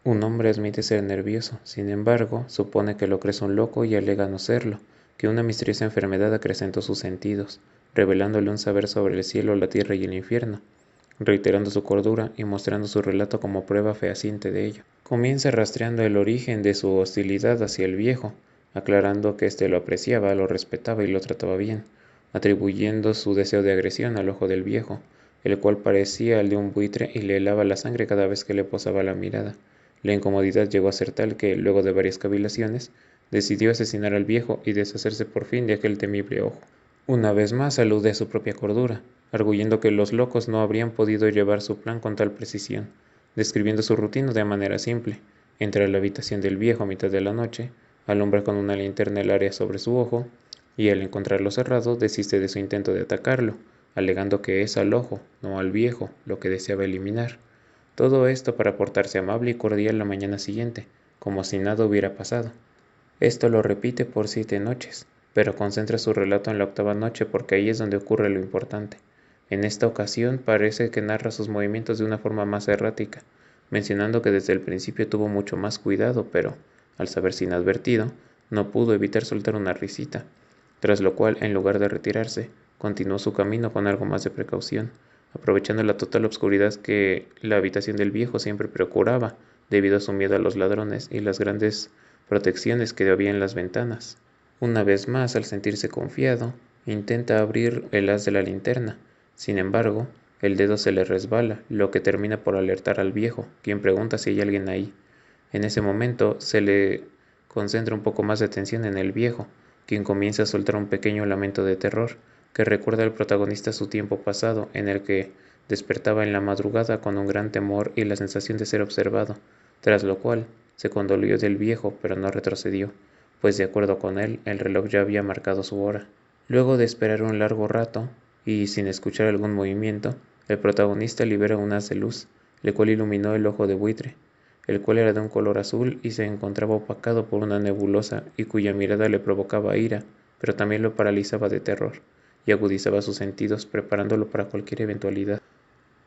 Un hombre admite ser nervioso, sin embargo, supone que lo crees un loco y alega no serlo, que una misteriosa enfermedad acrecentó sus sentidos, revelándole un saber sobre el cielo, la tierra y el infierno, reiterando su cordura y mostrando su relato como prueba fehaciente de ello. Comienza rastreando el origen de su hostilidad hacia el viejo, aclarando que éste lo apreciaba, lo respetaba y lo trataba bien, atribuyendo su deseo de agresión al ojo del viejo, el cual parecía el de un buitre y le helaba la sangre cada vez que le posaba la mirada. La incomodidad llegó a ser tal que, luego de varias cavilaciones, decidió asesinar al viejo y deshacerse por fin de aquel temible ojo. Una vez más alude a su propia cordura, arguyendo que los locos no habrían podido llevar su plan con tal precisión, describiendo su rutina de manera simple. Entra a la habitación del viejo a mitad de la noche, alumbra con una linterna el área sobre su ojo, y al encontrarlo cerrado desiste de su intento de atacarlo, alegando que es al ojo, no al viejo, lo que deseaba eliminar. Todo esto para portarse amable y cordial la mañana siguiente, como si nada hubiera pasado. Esto lo repite por 7 noches, pero concentra su relato en la 8ª noche porque ahí es donde ocurre lo importante. En esta ocasión parece que narra sus movimientos de una forma más errática, mencionando que desde el principio tuvo mucho más cuidado, pero, al saberse inadvertido, no pudo evitar soltar una risita, tras lo cual, en lugar de retirarse, continuó su camino con algo más de precaución, aprovechando la total obscuridad que la habitación del viejo siempre procuraba, debido a su miedo a los ladrones y las grandes protecciones que había en las ventanas. Una vez más, al sentirse confiado, intenta abrir el haz de la linterna. Sin embargo, el dedo se le resbala, lo que termina por alertar al viejo, quien pregunta si hay alguien ahí. En ese momento se le concentra un poco más de atención en el viejo, quien comienza a soltar un pequeño lamento de terror, que recuerda al protagonista su tiempo pasado, en el que despertaba en la madrugada con un gran temor y la sensación de ser observado, tras lo cual se condolió del viejo, pero no retrocedió, pues de acuerdo con él, el reloj ya había marcado su hora. Luego de esperar un largo rato, y sin escuchar algún movimiento, el protagonista libera un haz de luz, el cual iluminó el ojo de buitre, el cual era de un color azul y se encontraba opacado por una nebulosa y cuya mirada le provocaba ira, pero también lo paralizaba de terror, y agudizaba sus sentidos preparándolo para cualquier eventualidad.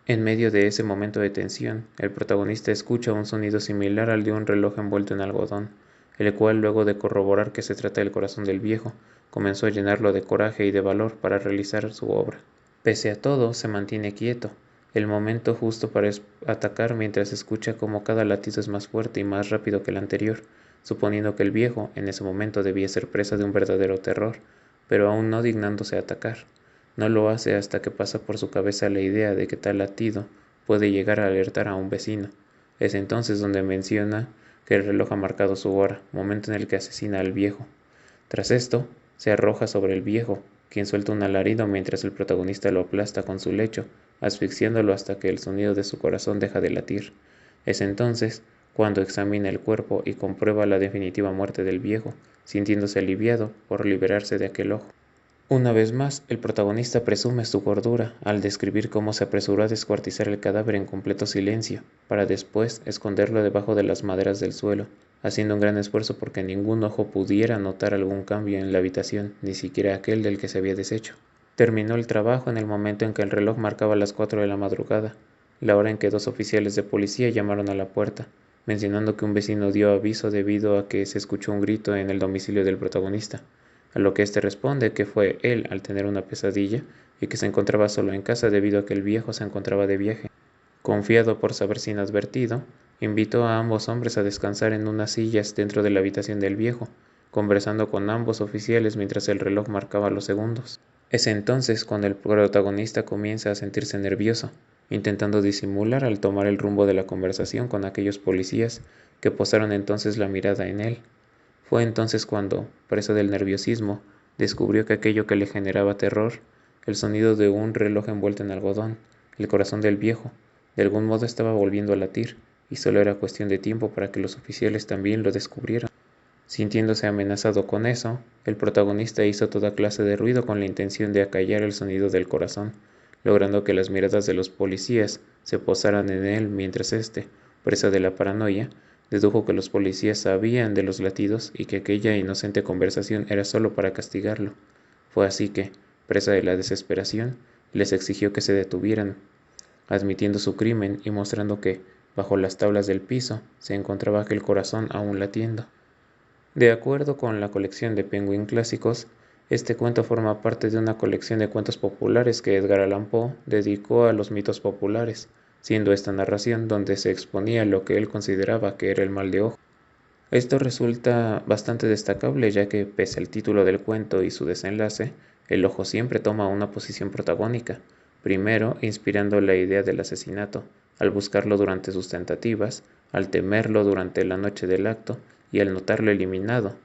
En medio de ese momento de tensión, el protagonista escucha un sonido similar al de un reloj envuelto en algodón, el cual, luego de corroborar que se trata del corazón del viejo, comenzó a llenarlo de coraje y de valor para realizar su obra. Pese a todo, se mantiene quieto, el momento justo para atacar mientras escucha cómo cada latido es más fuerte y más rápido que el anterior, suponiendo que el viejo, en ese momento, debía ser presa de un verdadero terror, pero aún no dignándose a atacar. No lo hace hasta que pasa por su cabeza la idea de que tal latido puede llegar a alertar a un vecino. Es entonces donde menciona que el reloj ha marcado su hora, momento en el que asesina al viejo. Tras esto, se arroja sobre el viejo, quien suelta un alarido mientras el protagonista lo aplasta con su lecho, asfixiándolo hasta que el sonido de su corazón deja de latir. Es entonces cuando examina el cuerpo y comprueba la definitiva muerte del viejo, sintiéndose aliviado por liberarse de aquel ojo. Una vez más, el protagonista presume su cordura al describir cómo se apresuró a descuartizar el cadáver en completo silencio, para después esconderlo debajo de las maderas del suelo, haciendo un gran esfuerzo porque ningún ojo pudiera notar algún cambio en la habitación, ni siquiera aquel del que se había deshecho. Terminó el trabajo en el momento en que el reloj marcaba las 4 de la madrugada, la hora en que 2 oficiales de policía llamaron a la puerta, mencionando que un vecino dio aviso debido a que se escuchó un grito en el domicilio del protagonista, a lo que éste responde que fue él al tener una pesadilla y que se encontraba solo en casa debido a que el viejo se encontraba de viaje. Confiado por saberse inadvertido, invitó a ambos hombres a descansar en unas sillas dentro de la habitación del viejo, conversando con ambos oficiales mientras el reloj marcaba los segundos. Es entonces cuando el protagonista comienza a sentirse nervioso, intentando disimular al tomar el rumbo de la conversación con aquellos policías que posaron entonces la mirada en él. Fue entonces cuando, preso del nerviosismo, descubrió que aquello que le generaba terror, el sonido de un reloj envuelto en algodón, el corazón del viejo, de algún modo estaba volviendo a latir, y solo era cuestión de tiempo para que los oficiales también lo descubrieran. Sintiéndose amenazado con eso, el protagonista hizo toda clase de ruido con la intención de acallar el sonido del corazón, logrando que las miradas de los policías se posaran en él mientras éste, presa de la paranoia, dedujo que los policías sabían de los latidos y que aquella inocente conversación era solo para castigarlo. Fue así que, presa de la desesperación, les exigió que se detuvieran, admitiendo su crimen y mostrando que, Bajo las tablas del piso se encontraba aquel corazón aún latiendo. De acuerdo con la colección de Penguin Clásicos, este cuento forma parte de una colección de cuentos populares que Edgar Allan Poe dedicó a los mitos populares, siendo esta narración donde se exponía lo que él consideraba que era el mal de ojo. Esto resulta bastante destacable ya que, pese al título del cuento y su desenlace, el ojo siempre toma una posición protagónica, primero inspirando la idea del asesinato, al buscarlo durante sus tentativas, al temerlo durante la noche del acto y al notarlo eliminado.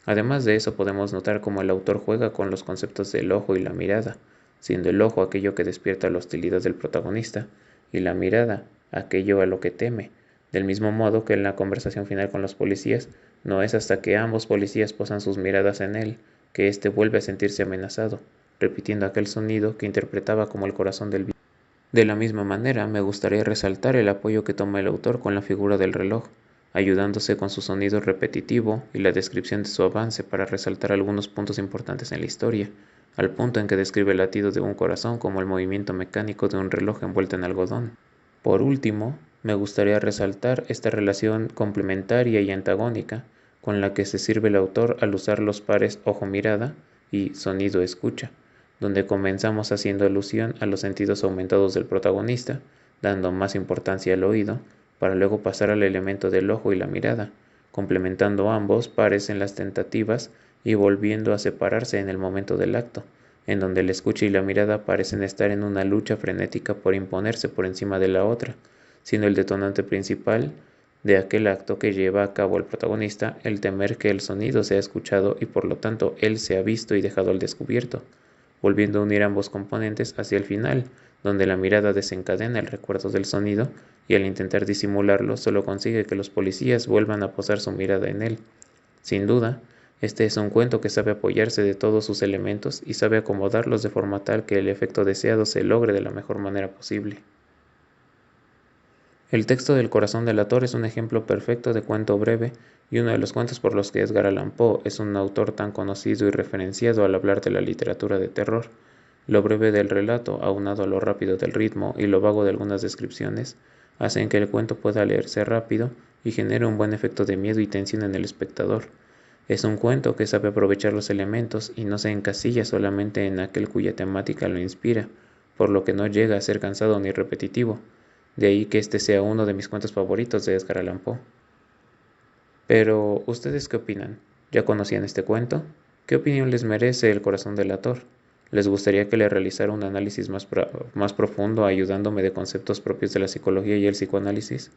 Además de eso podemos notar cómo el autor juega con los conceptos del ojo y la mirada, siendo el ojo aquello que despierta la hostilidad del protagonista y la mirada aquello a lo que teme. Del mismo modo que en la conversación final con los policías, no es hasta que ambos policías posan sus miradas en él que éste vuelve a sentirse amenazado, repitiendo aquel sonido que interpretaba como el corazón del viento. De la misma manera, me gustaría resaltar el apoyo que toma el autor con la figura del reloj, ayudándose con su sonido repetitivo y la descripción de su avance para resaltar algunos puntos importantes en la historia, al punto en que describe el latido de un corazón como el movimiento mecánico de un reloj envuelto en algodón. Por último, me gustaría resaltar esta relación complementaria y antagónica con la que se sirve el autor al usar los pares ojo-mirada y sonido-escucha, donde comenzamos haciendo alusión a los sentidos aumentados del protagonista, dando más importancia al oído, para luego pasar al elemento del ojo y la mirada, complementando ambos pares en las tentativas y volviendo a separarse en el momento del acto, en donde el escucha y la mirada parecen estar en una lucha frenética por imponerse por encima de la otra, siendo el detonante principal de aquel acto que lleva a cabo el protagonista el temer que el sonido sea escuchado y por lo tanto él sea visto y dejado al descubierto, volviendo a unir ambos componentes hacia el final, donde la mirada desencadena el recuerdo del sonido y al intentar disimularlo solo consigue que los policías vuelvan a posar su mirada en él. Sin duda, este es un cuento que sabe apoyarse de todos sus elementos y sabe acomodarlos de forma tal que el efecto deseado se logre de la mejor manera posible. El texto del Corazón delator es un ejemplo perfecto de cuento breve y uno de los cuentos por los que Edgar Allan Poe es un autor tan conocido y referenciado al hablar de la literatura de terror. Lo breve del relato, aunado a lo rápido del ritmo y lo vago de algunas descripciones, hacen que el cuento pueda leerse rápido y genere un buen efecto de miedo y tensión en el espectador. Es un cuento que sabe aprovechar los elementos y no se encasilla solamente en aquel cuya temática lo inspira, por lo que no llega a ser cansado ni repetitivo. De ahí que este sea uno de mis cuentos favoritos de Edgar Allan Poe. Pero, ¿ustedes qué opinan? ¿Ya conocían este cuento? ¿Qué opinión les merece El Corazón delator? ¿Les gustaría que le realizara un análisis más profundo ayudándome de conceptos propios de la psicología y el psicoanálisis?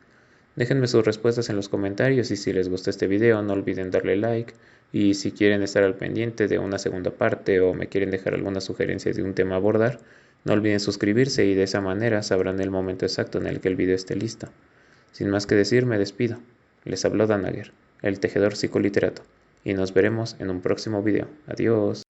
Déjenme sus respuestas en los comentarios y si les gustó este video no olviden darle like y si quieren estar al pendiente de una segunda parte o me quieren dejar alguna sugerencia de un tema a abordar, no olviden suscribirse y de esa manera sabrán el momento exacto en el que el video esté listo. Sin más que decir, me despido. Les habló Danager, el tejedor psicoliterato, y nos veremos en un próximo video. Adiós.